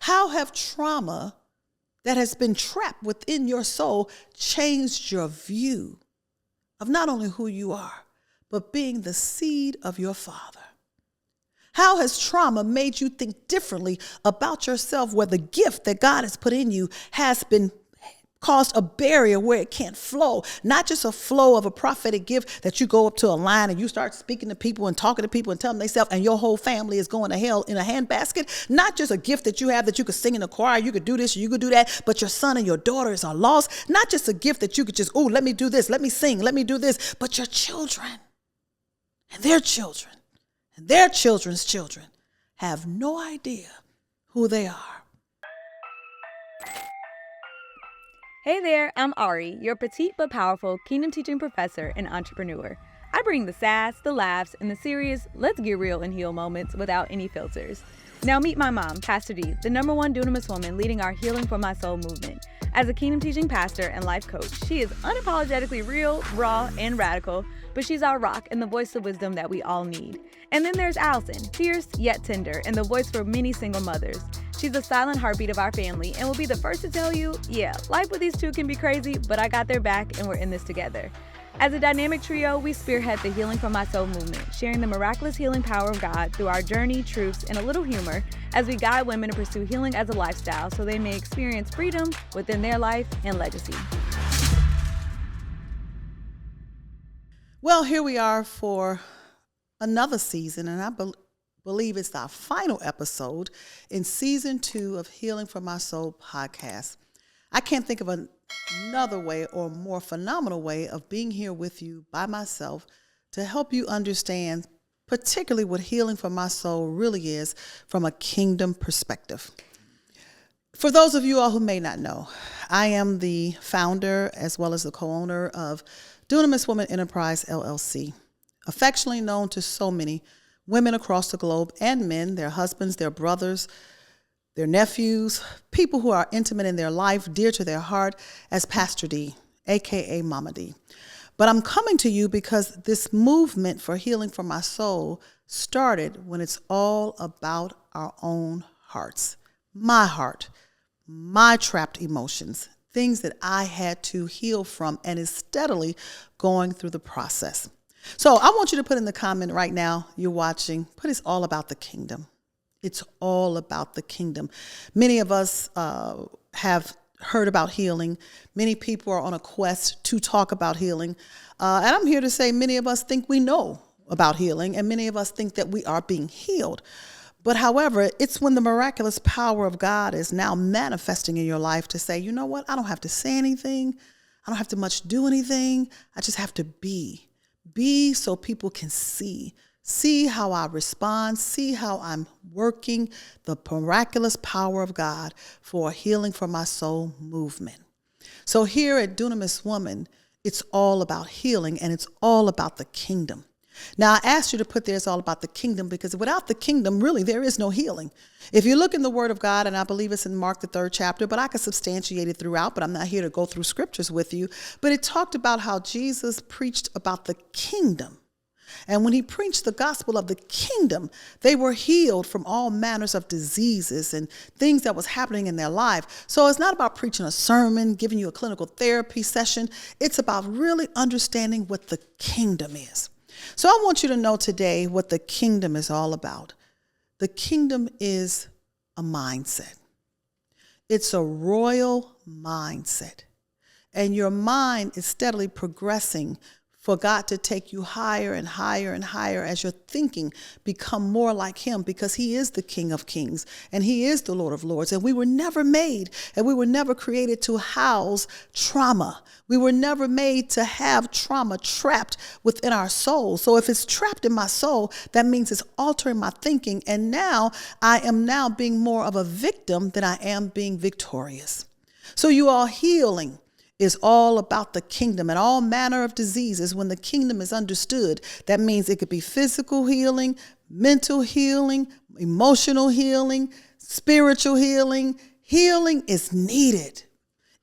How have trauma that has been trapped within your soul changed your view of not only who you are, but being the seed of your Father? How has trauma made you think differently about yourself, where the gift that God has put in you has been caused a barrier where it can't flow? Not just a flow of a prophetic gift that you go up to a line and you start speaking to people and talking to people and telling themselves and your whole family is going to hell in a handbasket. Not just a gift that you have that you could sing in a choir, you could do this, you could do that, but your son and your daughters are lost. Not just a gift that you could just, let me do this, let me sing, let me do this, but your children and their children and their children's children have no idea who they are. Hey there, I'm Ari, your petite but powerful Kingdom Teaching professor and entrepreneur. I bring the sass, the laughs, and the serious, let's get real and heal moments without any filters. Now meet my mom, Pastor Dee, the #1 dunamis woman leading our Healing for My Soul movement. As a Kingdom Teaching pastor and life coach, she is unapologetically real, raw, and radical, but she's our rock and the voice of wisdom that we all need. And then there's Allison, fierce yet tender, and the voice for many single mothers. She's the silent heartbeat of our family and will be the first to tell you, life with these two can be crazy, but I got their back and we're in this together. As a dynamic trio, we spearhead the Healing for My Soul movement, sharing the miraculous healing power of God through our journey, truths, and a little humor as we guide women to pursue healing as a lifestyle so they may experience freedom within their life and legacy. Well, here we are for another season, and I believe it's our final episode in season 2 of Healing for My Soul podcast. I can't think of another way or more phenomenal way of being here with you by myself to help you understand particularly what Healing for My Soul really is from a kingdom perspective. For those of you all who may not know, I am the founder as well as the co-owner of Dunamis Woman Enterprise, LLC, affectionately known to so many women across the globe and men, their husbands, their brothers, their nephews, people who are intimate in their life, dear to their heart, as Pastor Dee, a.k.a. Mama Dee. But I'm coming to you because this movement for Healing for My Soul started when it's all about our own hearts, my heart, my trapped emotions, things that I had to heal from and is steadily going through the process. So I want you to put in the comment right now, you're watching, put it's all about the kingdom. It's all about the kingdom. Many of us have heard about healing. Many people are on a quest to talk about healing. And I'm here to say many of us think we know about healing, and many of us think that we are being healed. But however, it's when the miraculous power of God is now manifesting in your life to say, you know what, I don't have to say anything. I don't have to much do anything. I just have to be. Be so people can see how I respond, see how I'm working the miraculous power of God for a Healing for My Soul movement. So here at Dunamis Woman, it's all about healing and it's all about the kingdom. Now, I asked you to put there it's all about the kingdom because without the kingdom, really, there is no healing. If you look in the Word of God, and I believe it's in Mark, the 3rd chapter, but I could substantiate it throughout, but I'm not here to go through scriptures with you. But it talked about how Jesus preached about the kingdom. And when he preached the gospel of the kingdom, they were healed from all manners of diseases and things that was happening in their life. So it's not about preaching a sermon, giving you a clinical therapy session. It's about really understanding what the kingdom is. So I want you to know today what the kingdom is all about. The kingdom is a mindset. It's a royal mindset. And your mind is steadily progressing for God to take you higher and higher and higher as your thinking become more like him, because he is the King of Kings and he is the Lord of Lords. And we were never made and we were never created to house trauma. We were never made to have trauma trapped within our soul. So if it's trapped in my soul, that means it's altering my thinking. And now I am now being more of a victim than I am being victorious. So you all, healing is all about the kingdom and all manner of diseases. When the kingdom is understood, that means it could be physical healing, mental healing, emotional healing, spiritual healing. Healing is needed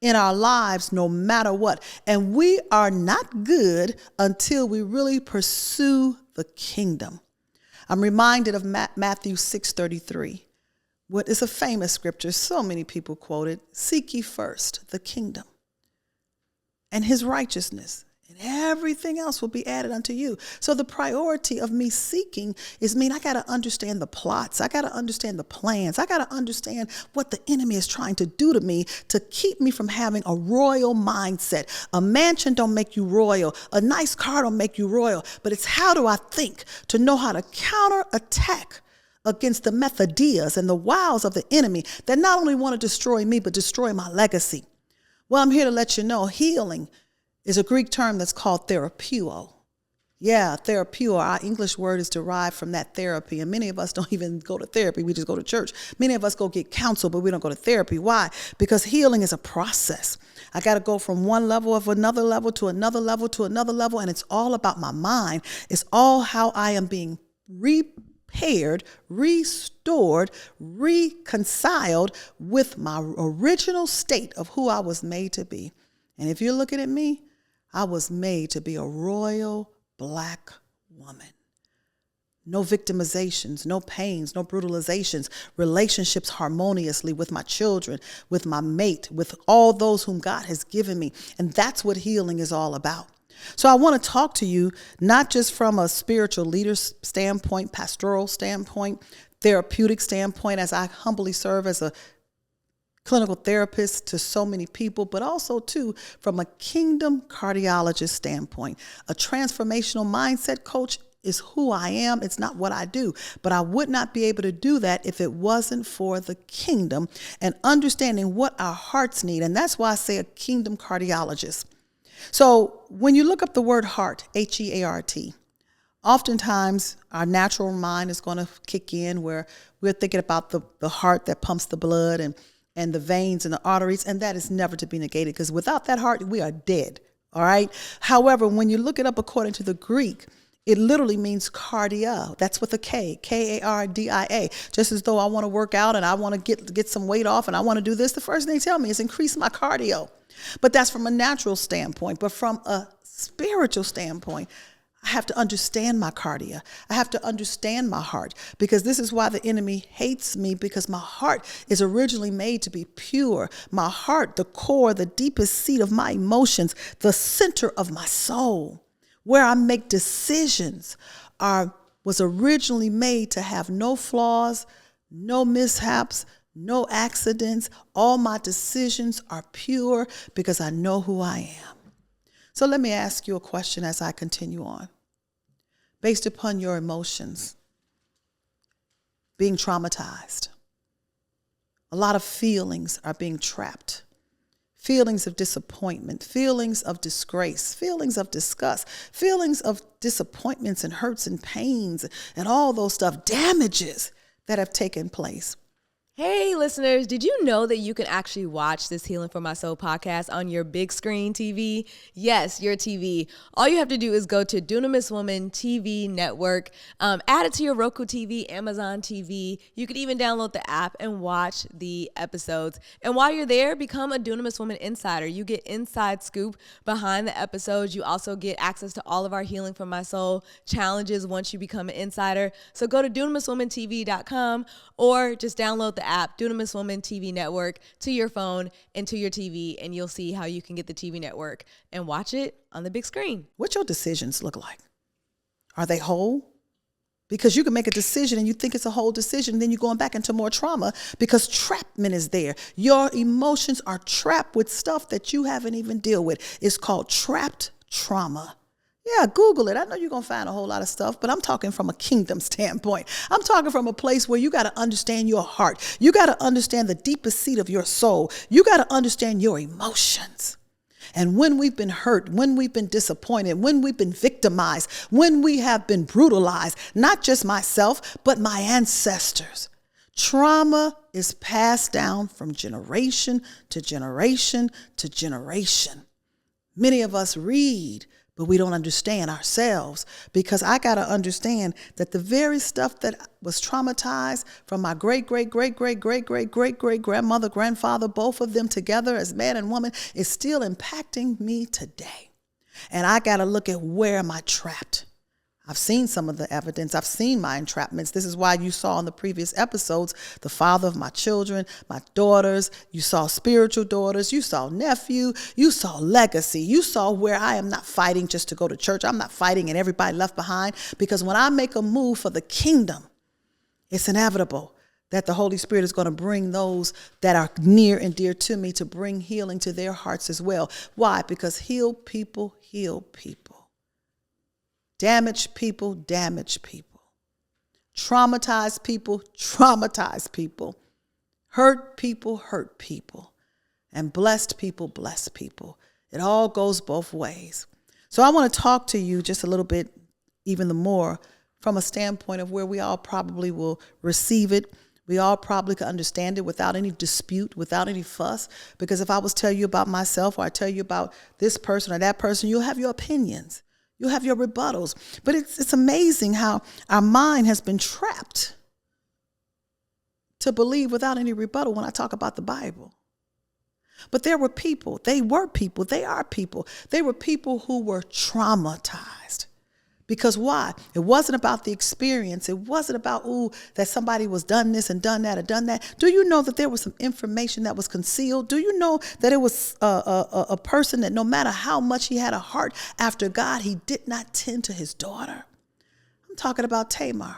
in our lives no matter what. And we are not good until we really pursue the kingdom. I'm reminded of Matthew 6:33. what is a famous scripture, so many people quote it, seek ye first the kingdom and his righteousness, and everything else will be added unto you. So the priority of me seeking is I got to understand the plots. I got to understand the plans. I got to understand what the enemy is trying to do to me to keep me from having a royal mindset. A mansion don't make you royal. A nice car don't make you royal. But it's how do I think to know how to counterattack against the methodeas and the wiles of the enemy that not only want to destroy me, but destroy my legacy. Well, I'm here to let you know healing is a Greek term that's called therapeuo. Yeah, therapeuo. Our English word is derived from that therapy. And many of us don't even go to therapy. We just go to church. Many of us go get counsel, but we don't go to therapy. Why? Because healing is a process. I got to go from one level of another level to another level to another level. And it's all about my mind. It's all how I am being repaired, restored, reconciled with my original state of who I was made to be. And if you're looking at me, I was made to be a royal Black woman. No victimizations, no pains, no brutalizations, relationships harmoniously with my children, with my mate, with all those whom God has given me. And that's what healing is all about. So I want to talk to you, not just from a spiritual leader standpoint, pastoral standpoint, therapeutic standpoint, as I humbly serve as a clinical therapist to so many people, but also too from a kingdom cardiologist standpoint. A transformational mindset coach is who I am. It's not what I do, but I would not be able to do that if it wasn't for the kingdom and understanding what our hearts need. And that's why I say a kingdom cardiologist. So when you look up the word heart, H-E-A-R-T, oftentimes our natural mind is going to kick in where we're thinking about the heart that pumps the blood and the veins and the arteries, and that is never to be negated because without that heart, we are dead, all right? However, when you look it up according to the Greek, it literally means cardia. That's with a K, K-A-R-D-I-A. Just as though I want to work out and I want to get some weight off and I want to do this, the first thing they tell me is increase my cardio. But that's from a natural standpoint. But from a spiritual standpoint, I have to understand my cardia. I have to understand my heart, because this is why the enemy hates me, because my heart is originally made to be pure. My heart, the core, the deepest seat of my emotions, the center of my soul, where I make decisions, was originally made to have no flaws, no mishaps, no accidents. All my decisions are pure because I know who I am. So let me ask you a question as I continue on. Based upon your emotions, being traumatized, a lot of feelings are being trapped. Feelings of disappointment, feelings of disgrace, feelings of disgust, feelings of disappointments and hurts and pains and all those stuff, damages that have taken place. Hey, listeners, did you know that you can actually watch this Healing for My Soul podcast on your big screen TV? Yes, your TV. All you have to do is go to Dunamis Woman TV Network, add it to your Roku TV, Amazon TV. You could even download the app and watch the episodes. And while you're there, become a Dunamis Woman Insider. You get inside scoop behind the episodes. You also get access to all of our Healing for My Soul challenges once you become an insider. So go to DunamisWomanTV.com or just download the app, Dunamis Woman TV Network, to your phone and to your TV, and you'll see how you can get the TV network and watch it on the big screen. What your decisions look like? Are they whole? Because you can make a decision and you think it's a whole decision, and then you're going back into more trauma because trapment is there. Your emotions are trapped with stuff that you haven't even dealt with. It's called trapped trauma. Yeah, Google it. I know you're going to find a whole lot of stuff, but I'm talking from a kingdom standpoint. I'm talking from a place where you got to understand your heart. You got to understand the deepest seat of your soul. You got to understand your emotions. And when we've been hurt, when we've been disappointed, when we've been victimized, when we have been brutalized, not just myself, but my ancestors. Trauma is passed down from generation to generation to generation. Many of us read, but we don't understand ourselves, because I got to understand that the very stuff that was traumatized from my great-great-great-great-great-great-great-great-grandmother, grandfather, both of them together as man and woman, is still impacting me today. And I got to look at, where am I trapped? I've seen some of the evidence. I've seen my entrapments. This is why you saw in the previous episodes, the father of my children, my daughters, you saw spiritual daughters, you saw nephew, you saw legacy. You saw where I am not fighting just to go to church. I'm not fighting and everybody left behind, because when I make a move for the kingdom, it's inevitable that the Holy Spirit is going to bring those that are near and dear to me to bring healing to their hearts as well. Why? Because healed people heal people. Damaged people damage people. Traumatized people traumatize people. Hurt people hurt people. And blessed people bless people. It all goes both ways. So I want to talk to you just a little bit, even the more, from a standpoint of where we all probably will receive it. We all probably could understand it without any dispute, without any fuss. Because if I was tell you about myself, or I tell you about this person or that person, you'll have your opinions. You'll have your rebuttals. But it's amazing how our mind has been trapped to believe without any rebuttal when I talk about the Bible. But there were people, they are people. They were people who were traumatized. Because why? It wasn't about the experience. It wasn't about, that somebody was done this and done that and done that. Do you know that there was some information that was concealed? Do you know that it was a person that no matter how much he had a heart after God, he did not tend to his daughter? I'm talking about Tamar.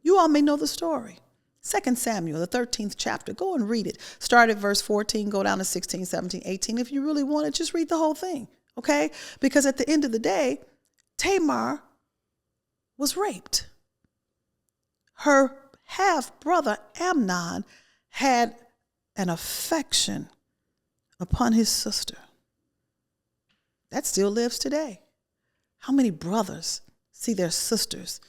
You all may know the story. 2 Samuel, the 13th chapter. Go and read it. Start at verse 14, go down to 16, 17, 18. If you really want to, just read the whole thing, okay? Because at the end of the day, Tamar was raped. Her half-brother Amnon had an affection upon his sister. That still lives today. How many brothers see their sisters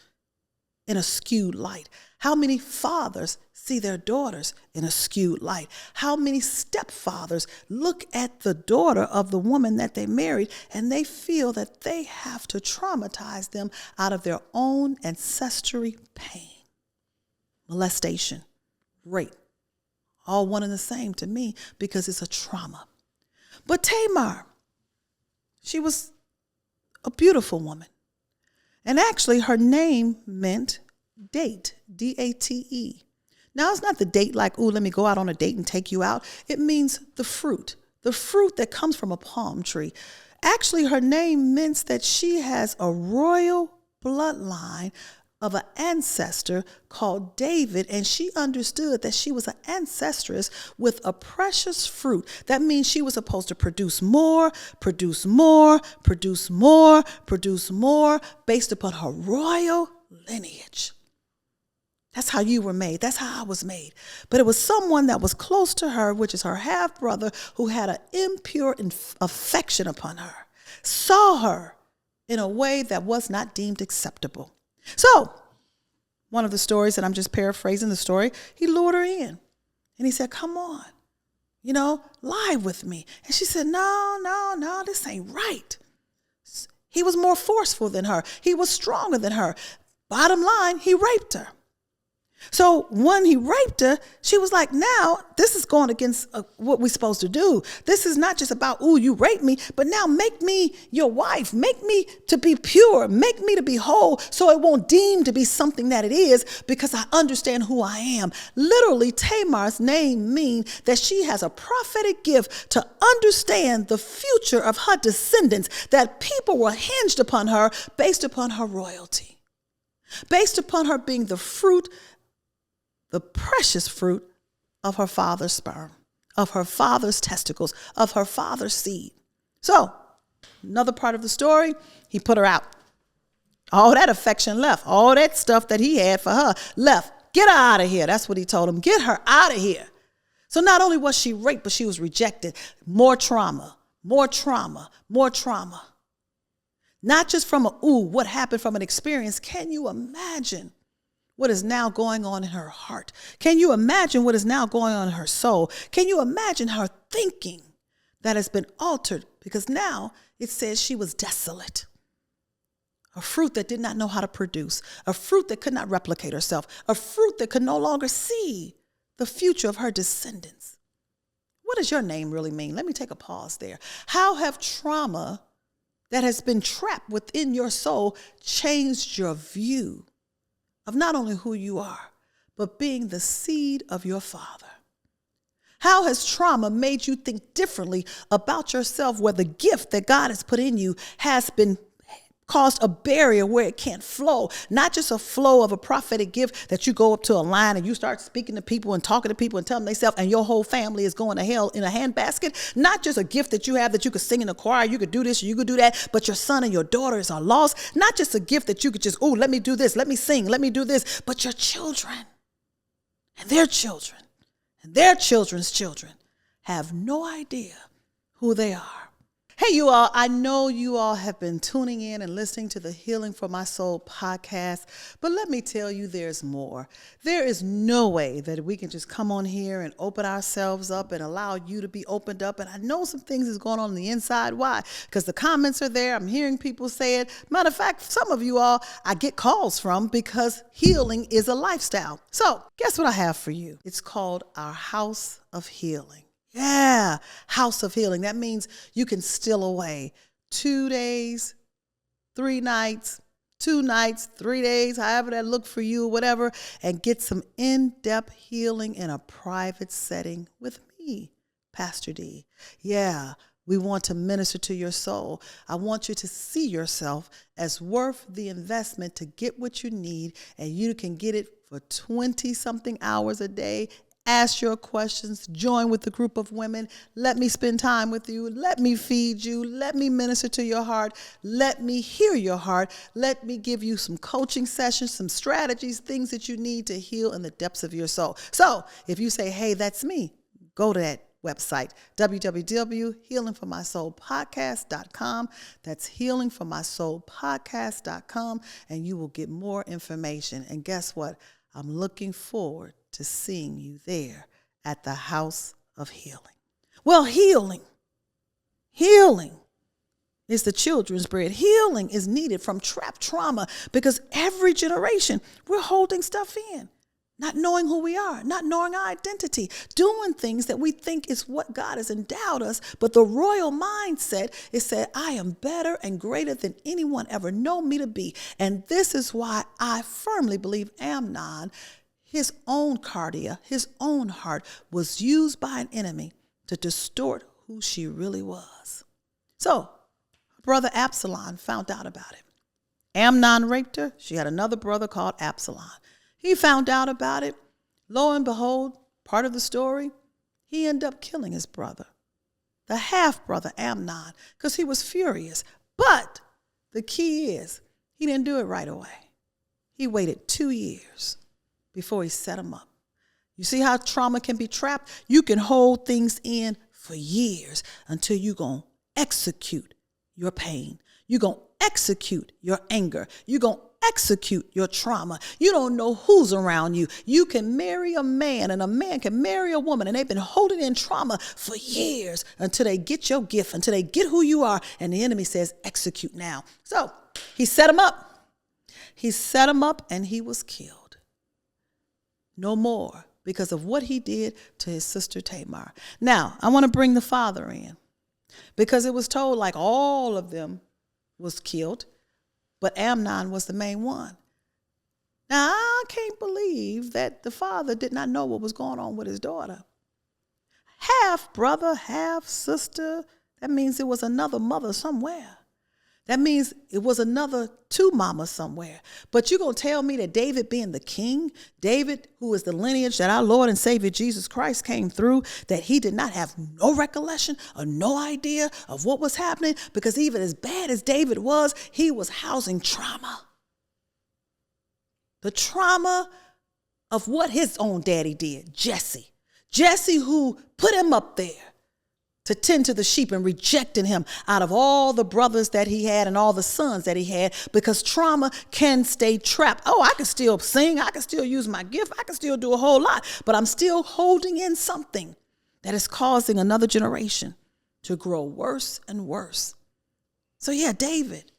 in a skewed light? How many fathers see their daughters in a skewed light? How many stepfathers look at the daughter of the woman that they married and they feel that they have to traumatize them out of their own ancestry pain? Molestation, rape, all one and the same to me, because it's a trauma. But Tamar, she was a beautiful woman. And actually her name meant date, D-A-T-E. Now, it's not the date like, let me go out on a date and take you out. It means the fruit that comes from a palm tree. Actually, her name means that she has a royal bloodline of an ancestor called David, and she understood that she was an ancestress with a precious fruit. That means she was supposed to produce more, based upon her royal lineage. That's how you were made. That's how I was made. But it was someone that was close to her, which is her half-brother, who had an impure affection upon her, saw her in a way that was not deemed acceptable. So, one of the stories, and I'm just paraphrasing the story, he lured her in. And he said, come on, lie with me. And she said, no, this ain't right. He was more forceful than her. He was stronger than her. Bottom line, he raped her. So when he raped her, she was like, now this is going against what we're supposed to do. This is not just about, you raped me, but now make me your wife. Make me to be pure. Make me to be whole, so it won't deem to be something that it is, because I understand who I am. Literally, Tamar's name means that she has a prophetic gift to understand the future of her descendants, that people were hinged upon her based upon her royalty, based upon her being the precious fruit of her father's sperm, of her father's testicles, of her father's seed. So, another part of the story, he put her out. All that affection left. All that stuff that he had for her left. Get her out of here. That's what he told him. Get her out of here. So not only was she raped, but she was rejected. More trauma. Not just from what happened from an experience. Can you imagine what is now going on in her heart? Can you imagine what is now going on in her soul? Can you imagine her thinking that has been altered? Because now it says she was desolate. A fruit that did not know how to produce. A fruit that could not replicate herself. A fruit that could no longer see the future of her descendants. What does your name really mean? Let me take a pause there. How have trauma that has been trapped within your soul changed your view of not only who you are, but being the seed of your Father? How has trauma made you think differently about yourself, where the gift that God has put in you has been caused a barrier where it can't flow? Not just a flow of a prophetic gift that you go up to a line and you start speaking to people and talking to people and telling themselves and your whole family is going to hell in a handbasket. Not just a gift that you have that you could sing in a choir, you could do this, you could do that, but your son and your daughters are lost. Not just a gift that you could just, let me do this, let me sing, let me do this, but your children and their children and their children's children have no idea who they are. Hey, you all, I know you all have been tuning in and listening to the Healing for My Soul podcast, but let me tell you, there's more. There is no way that we can just come on here and open ourselves up and allow you to be opened up. And I know some things is going on the inside. Why? Because the comments are there. I'm hearing people say it. Matter of fact, some of you all I get calls from, because healing is a lifestyle. So guess what I have for you? It's called Our House of Healing. Yeah, house of healing. That means you can steal away 2 days, 3 nights, 2 nights, 3 days, however that look for you, whatever, and get some in-depth healing in a private setting with me, Pastor Dee. Yeah, we want to minister to your soul. I want you to see yourself as worth the investment to get what you need, and you can get it for 20-something hours a day. Ask your questions, join with the group of women. Let me spend time with you. Let me feed you. Let me minister to your heart. Let me hear your heart. Let me give you some coaching sessions, some strategies, things that you need to heal in the depths of your soul. So if you say, hey, that's me, go to that website, www.healingformysoulpodcast.com. That's healingformysoulpodcast.com, and you will get more information. And guess what? I'm looking forward to seeing you there at the House of Healing. Well, healing is the children's bread. Healing is needed from trapped trauma, because every generation we're holding stuff in, not knowing who we are, not knowing our identity, doing things that we think is what God has endowed us. But the royal mindset is said, I am better and greater than anyone ever known me to be. And this is why I firmly believe Amnon, his own cardia, his own heart, was used by an enemy to distort who she really was. So, brother Absalom found out about it. Amnon raped her. She had another brother called Absalom. He found out about it. Lo and behold, part of the story, he ended up killing his brother, the half-brother Amnon, because he was furious. But the key is, he didn't do it right away. He waited 2 years before he set him up. You see how trauma can be trapped? You can hold things in for years until you're going to execute your pain. You're going to execute your anger. You're going to execute your trauma. You don't know who's around you. You can marry a man, and a man can marry a woman, and they've been holding in trauma for years until they get your gift, until they get who you are, and the enemy says, execute now. So he set him up. He set him up, and he was killed. No more, because of what he did to his sister Tamar. Now, I want to bring the father in, because it was told like all of them was killed, but Amnon was the main one. Now, I can't believe that the father did not know what was going on with his daughter. Half brother, half sister, that means it was another mother somewhere. That means it was another 2 mamas somewhere. But you're going to tell me that David, being the king, David, who is the lineage that our Lord and Savior Jesus Christ came through, that he did not have no recollection or no idea of what was happening? Because even as bad as David was, he was housing trauma. The trauma of what his own daddy did, Jesse. Jesse, who put him up there to tend to the sheep and rejecting him out of all the brothers that he had and all the sons that he had, because trauma can stay trapped. Oh, I can still sing. I can still use my gift. I can still do a whole lot, but I'm still holding in something that is causing another generation to grow worse and worse. So yeah, David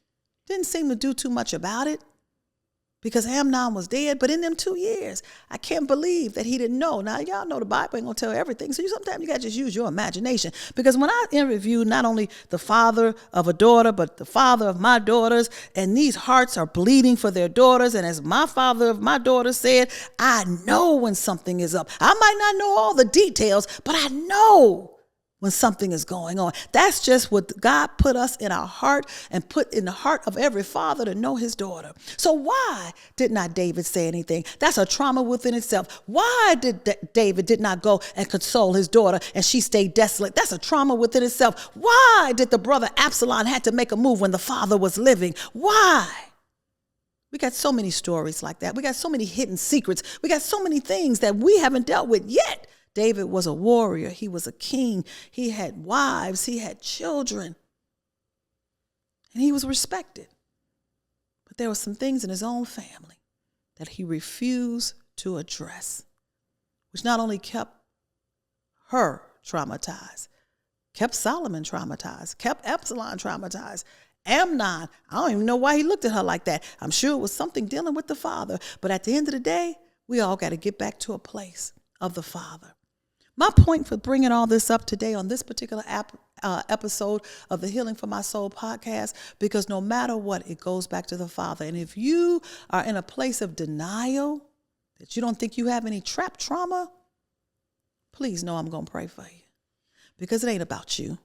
didn't seem to do too much about it. because Amnon was dead. But in them 2 years, I can't believe that he didn't know. Now, y'all know the Bible ain't going to tell everything. So sometimes you got to just use your imagination. Because when I interviewed not only the father of a daughter, but the father of my daughters, and these hearts are bleeding for their daughters. And as my father of my daughter said, I know when something is up. I might not know all the details, but I know when something is going on. That's just what God put us in our heart and put in the heart of every father to know his daughter. So why did not David say anything? That's a trauma within itself. Why did David did not go and console his daughter and she stayed desolate? That's a trauma within itself. Why did the brother Absalom had to make a move when the father was living? Why? We got so many stories like that. We got so many hidden secrets. We got so many things that we haven't dealt with yet. David was a warrior. He was a king. He had wives. He had children. And he was respected. But there were some things in his own family that he refused to address, which not only kept her traumatized, kept Solomon traumatized, kept Absalom traumatized. Amnon, I don't even know why he looked at her like that. I'm sure it was something dealing with the father. But at the end of the day, we all got to get back to a place of the father. My point for bringing all this up today on this particular episode of the Healing for My Soul podcast, because no matter what, it goes back to the Father. And if you are in a place of denial, that you don't think you have any trap trauma, please know I'm going to pray for you. Because it ain't about you.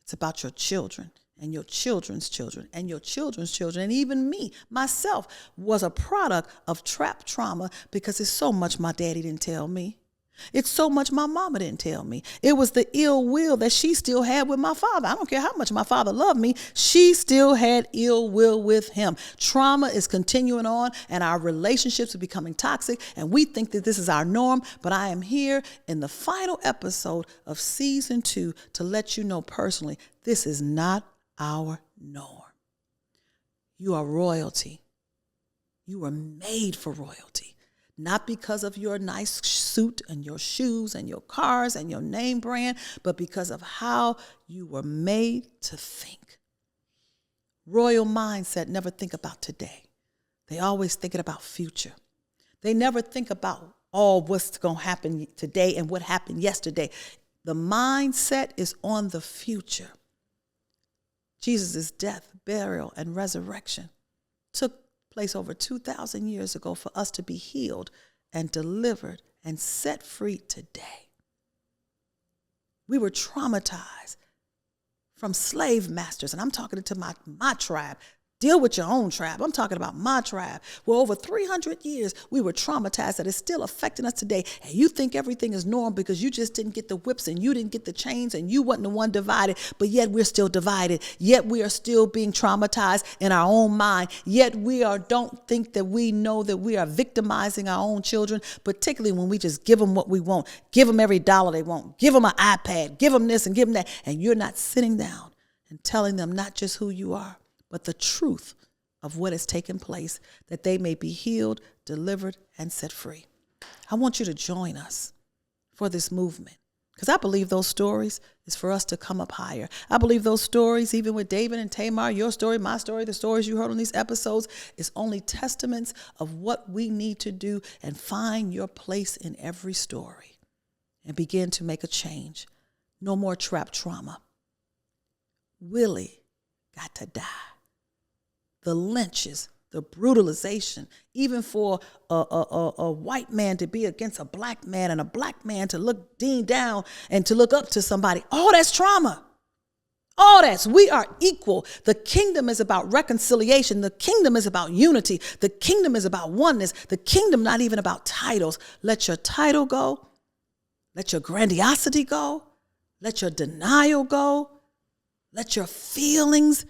It's about your children and your children's children and your children's children. And even me, myself, was a product of trap trauma because it's so much my daddy didn't tell me. It's so much my mama didn't tell me. It was the ill will that she still had with my father. I don't care how much my father loved me. She still had ill will with him. Trauma is continuing on and our relationships are becoming toxic and we think that this is our norm. But I am here in the final episode of season 2 to let you know personally, this is not our norm. You are royalty. You were made for royalty. Not because of your nice suit and your shoes and your cars and your name brand, but because of how you were made to think. Royal mindset never think about today. They always thinking about future. They never think about all what's going to happen today and what happened yesterday. The mindset is on the future. Jesus' death, burial, and resurrection took place over 2,000 years ago for us to be healed and delivered and set free today. We were traumatized from slave masters, and I'm talking to my tribe. Deal with your own tribe. I'm talking about my tribe. Well, over 300 years, we were traumatized that is still affecting us today. And you think everything is normal because you just didn't get the whips and you didn't get the chains and you wasn't the one divided, but yet we're still divided. Yet we are still being traumatized in our own mind. Yet don't think that we know that we are victimizing our own children, particularly when we just give them what we want. Give them every dollar they want. Give them an iPad. Give them this and give them that. And you're not sitting down and telling them not just who you are, but the truth of what has taken place, that they may be healed, delivered, and set free. I want you to join us for this movement, because I believe those stories is for us to come up higher. I believe those stories, even with David and Tamar, your story, my story, the stories you heard on these episodes, is only testaments of what we need to do and find your place in every story and begin to make a change. No more trap trauma. Willie got to die. The lynches, the brutalization, even for a white man to be against a black man and a black man to look Dean down and to look up to somebody. All that's trauma. We are equal. The kingdom is about reconciliation. The kingdom is about unity. The kingdom is about oneness. The kingdom not even about titles. Let your title go. Let your grandiosity go. Let your denial go. Let your feelings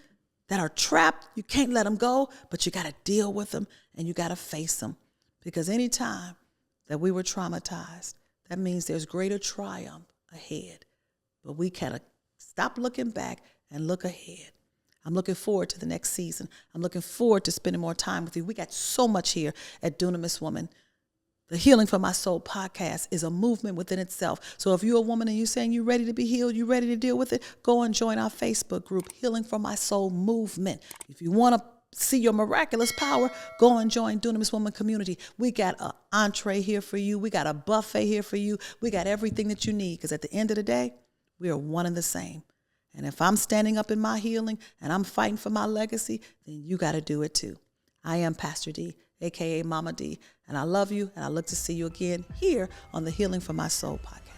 that are trapped, you can't let them go, but you got to deal with them and you got to face them. Because anytime that we were traumatized, that means there's greater triumph ahead. But we gotta stop looking back and look ahead. I'm looking forward to the next season. I'm looking forward to spending more time with you. We got so much here at Dunamis Woman. The Healing for My Soul podcast is a movement within itself. So if you're a woman and you're saying you're ready to be healed, you're ready to deal with it, go and join our Facebook group, Healing for My Soul Movement. If you want to see your miraculous power, go and join Dunamis Woman Community. We got an entree here for you. We got a buffet here for you. We got everything that you need, because at the end of the day, we are one and the same. And if I'm standing up in my healing and I'm fighting for my legacy, then you got to do it too. I am Pastor Dee, a.k.a. Mama D, and I love you, and I look to see you again here on the Healing for My Soul podcast.